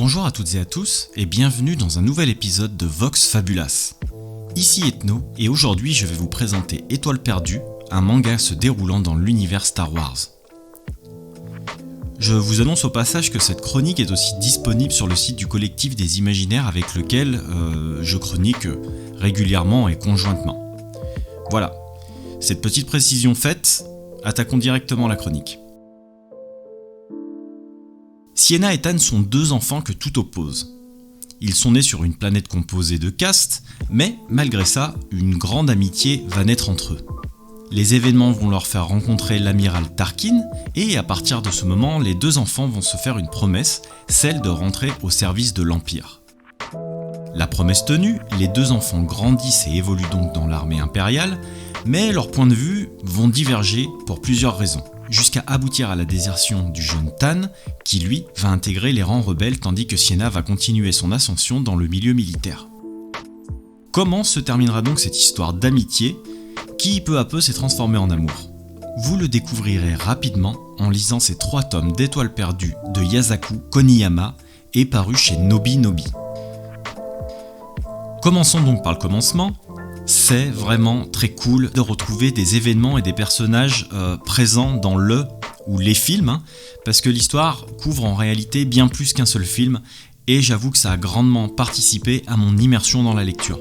Bonjour à toutes et à tous et bienvenue dans un nouvel épisode de Vox Fabulas. Ici Ethno et aujourd'hui je vais vous présenter Étoile perdue, un manga se déroulant dans l'univers Star Wars. Je vous annonce au passage que cette chronique est aussi disponible sur le site du collectif des imaginaires avec lequel je chronique régulièrement et conjointement. Voilà, cette petite précision faite, attaquons directement la chronique. Sienna et Tan sont deux enfants que tout oppose. Ils sont nés sur une planète composée de castes, mais malgré ça, une grande amitié va naître entre eux. Les événements vont leur faire rencontrer l'amiral Tarkin, et à partir de ce moment, les deux enfants vont se faire une promesse, celle de rentrer au service de l'Empire. La promesse tenue, les deux enfants grandissent et évoluent donc dans l'armée impériale, mais leurs points de vue vont diverger pour plusieurs raisons, jusqu'à aboutir à la désertion du jeune Tan, qui lui va intégrer les rangs rebelles tandis que Sienna va continuer son ascension dans le milieu militaire. Comment se terminera donc cette histoire d'amitié qui peu à peu s'est transformée en amour? Vous le découvrirez rapidement en lisant ces 3 tomes d'Étoile perdue de Yasaku Koniyama et paru chez Nobi Nobi. Commençons donc par le commencement. C'est vraiment très cool de retrouver des événements et des personnages présents dans le ou les films, parce que l'histoire couvre en réalité bien plus qu'un seul film, et j'avoue que ça a grandement participé à mon immersion dans la lecture.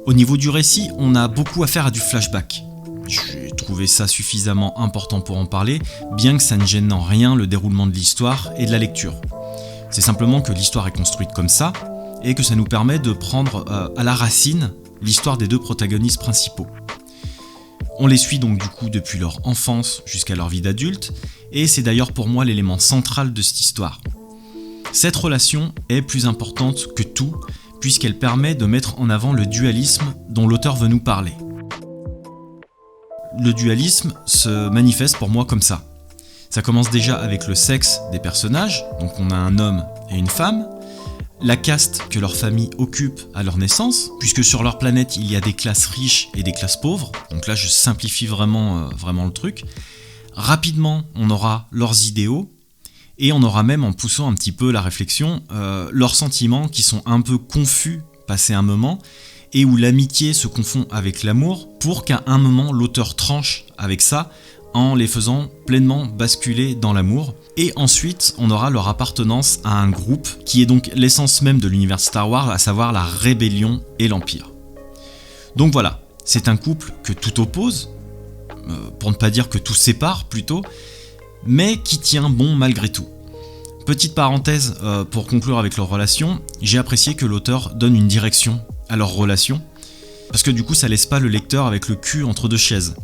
Au niveau du récit, on a beaucoup affaire à du flashback. J'ai trouvé ça suffisamment important pour en parler, bien que ça ne gêne en rien le déroulement de l'histoire et de la lecture. C'est simplement que l'histoire est construite comme ça, et que ça nous permet de prendre à la racine l'histoire des deux protagonistes principaux. On les suit donc du coup depuis leur enfance jusqu'à leur vie d'adulte, et c'est d'ailleurs pour moi l'élément central de cette histoire. Cette relation est plus importante que tout, puisqu'elle permet de mettre en avant le dualisme dont l'auteur veut nous parler. Le dualisme se manifeste pour moi comme ça. Ça commence déjà avec le sexe des personnages, donc on a un homme et une femme, la caste que leur famille occupe à leur naissance, puisque sur leur planète il y a des classes riches et des classes pauvres, donc là je simplifie vraiment le truc. Rapidement on aura leurs idéaux, et on aura même, en poussant un petit peu la réflexion, leurs sentiments qui sont un peu confus passé un moment, et où l'amitié se confond avec l'amour, pour qu'à un moment l'auteur tranche avec ça, en les faisant pleinement basculer dans l'amour. Et ensuite, on aura leur appartenance à un groupe qui est donc l'essence même de l'univers Star Wars, à savoir la rébellion et l'Empire. Donc voilà, c'est un couple que tout oppose, pour ne pas dire que tout sépare plutôt, mais qui tient bon malgré tout. Petite parenthèse pour conclure avec leur relation, j'ai apprécié que l'auteur donne une direction à leur relation, parce que du coup ça laisse pas le lecteur avec le cul entre deux chaises.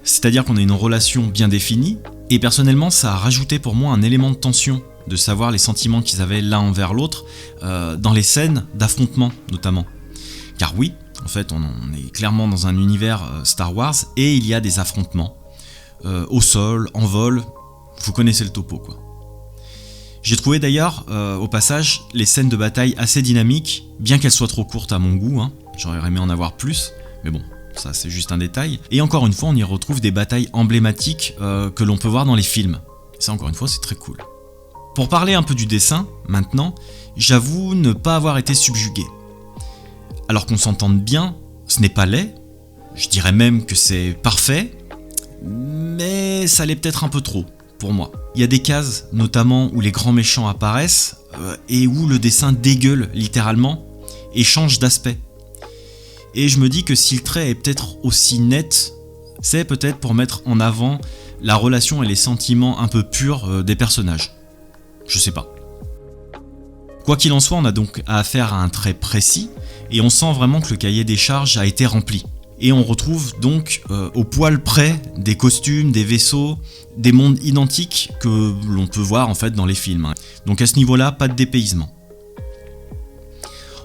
C'est-à-dire qu'on a une relation bien définie, et personnellement ça a rajouté pour moi un élément de tension, de savoir les sentiments qu'ils avaient l'un envers l'autre, dans les scènes d'affrontement notamment. Car oui, en fait on est clairement dans un univers Star Wars, et il y a des affrontements, au sol, en vol, vous connaissez le topo quoi. J'ai trouvé d'ailleurs, au passage, les scènes de bataille assez dynamiques, bien qu'elles soient trop courtes à mon goût, j'aurais aimé en avoir plus, mais bon, ça c'est juste un détail. Et encore une fois, on y retrouve des batailles emblématiques que l'on peut voir dans les films. Et ça encore une fois, c'est très cool. Pour parler un peu du dessin, maintenant, j'avoue ne pas avoir été subjugué. Alors qu'on s'entende bien, ce n'est pas laid, je dirais même que c'est parfait, mais ça l'est peut-être un peu trop, pour moi. Il y a des cases, notamment où les grands méchants apparaissent, et où le dessin dégueule littéralement, et change d'aspect. Et je me dis que si le trait est peut-être aussi net, c'est peut-être pour mettre en avant la relation et les sentiments un peu purs des personnages. Je sais pas. Quoi qu'il en soit, on a donc affaire à un trait précis, et on sent vraiment que le cahier des charges a été rempli. Et on retrouve donc au poil près des costumes, des vaisseaux, des mondes identiques que l'on peut voir en fait dans les films. Donc à ce niveau-là, pas de dépaysement.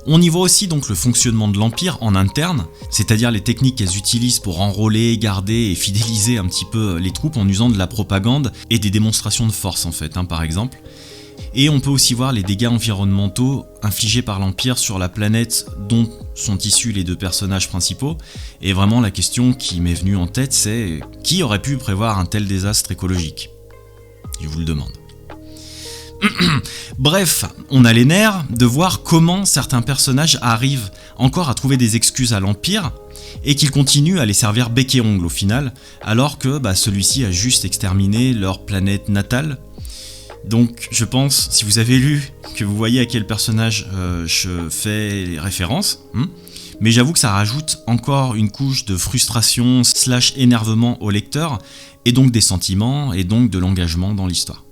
On y voit aussi donc le fonctionnement de l'Empire en interne, c'est-à-dire les techniques qu'elles utilisent pour enrôler, garder et fidéliser un petit peu les troupes en usant de la propagande et des démonstrations de force en fait, par exemple. Et on peut aussi voir les dégâts environnementaux infligés par l'Empire sur la planète dont sont issus les deux personnages principaux. Et vraiment la question qui m'est venue en tête, c'est qui aurait pu prévoir un tel désastre écologique ? Je vous le demande. Bref, on a les nerfs de voir comment certains personnages arrivent encore à trouver des excuses à l'Empire et qu'ils continuent à les servir bec et ongle au final, alors que celui-ci a juste exterminé leur planète natale. Donc je pense, si vous avez lu, que vous voyez à quel personnage je fais référence, mais j'avoue que ça rajoute encore une couche de frustration / énervement au lecteur, et donc des sentiments, et donc de l'engagement dans l'histoire.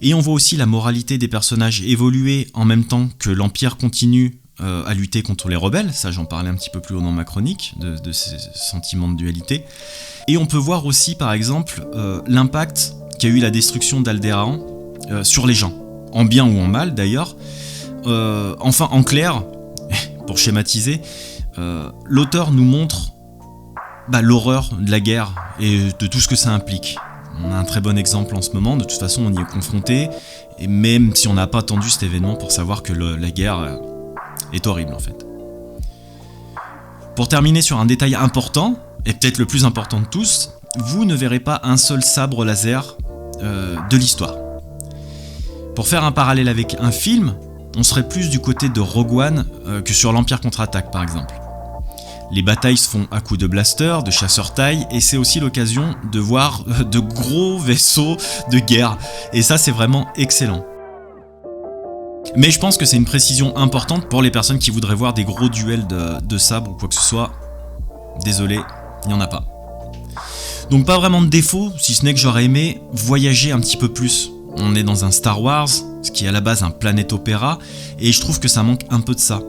Et on voit aussi la moralité des personnages évoluer en même temps que l'Empire continue à lutter contre les rebelles, ça j'en parlais un petit peu plus haut dans ma chronique, de ces sentiments de dualité. Et on peut voir aussi par exemple l'impact qu'a eu la destruction d'Alderaan sur les gens, en bien ou en mal d'ailleurs. Enfin en clair, pour schématiser, l'auteur nous montre l'horreur de la guerre et de tout ce que ça implique. On a un très bon exemple en ce moment, de toute façon on y est confronté, et même si on n'a pas attendu cet événement pour savoir que la guerre est horrible en fait. Pour terminer sur un détail important, et peut-être le plus important de tous, vous ne verrez pas un seul sabre laser de l'histoire. Pour faire un parallèle avec un film, on serait plus du côté de Rogue One que sur l'Empire contre-attaque par exemple. Les batailles se font à coups de blaster, de chasseurs taille, et c'est aussi l'occasion de voir de gros vaisseaux de guerre. Et ça, c'est vraiment excellent. Mais je pense que c'est une précision importante pour les personnes qui voudraient voir des gros duels de sabres ou quoi que ce soit. Désolé, il n'y en a pas. Donc pas vraiment de défaut, si ce n'est que j'aurais aimé voyager un petit peu plus. On est dans un Star Wars, ce qui est à la base un planète opéra, et je trouve que ça manque un peu de ça.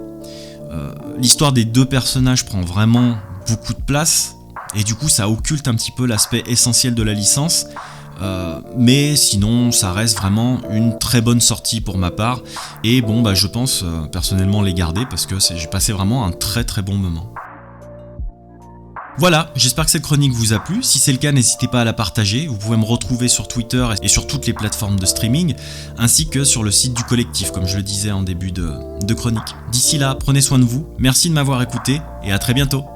L'histoire des deux personnages prend vraiment beaucoup de place, et du coup ça occulte un petit peu l'aspect essentiel de la licence, mais sinon ça reste vraiment une très bonne sortie pour ma part, et je pense personnellement les garder parce que j'ai passé vraiment un très très bon moment. Voilà, j'espère que cette chronique vous a plu. Si c'est le cas, n'hésitez pas à la partager. Vous pouvez me retrouver sur Twitter et sur toutes les plateformes de streaming, ainsi que sur le site du collectif, comme je le disais en début de chronique. D'ici là, prenez soin de vous, merci de m'avoir écouté, et à très bientôt.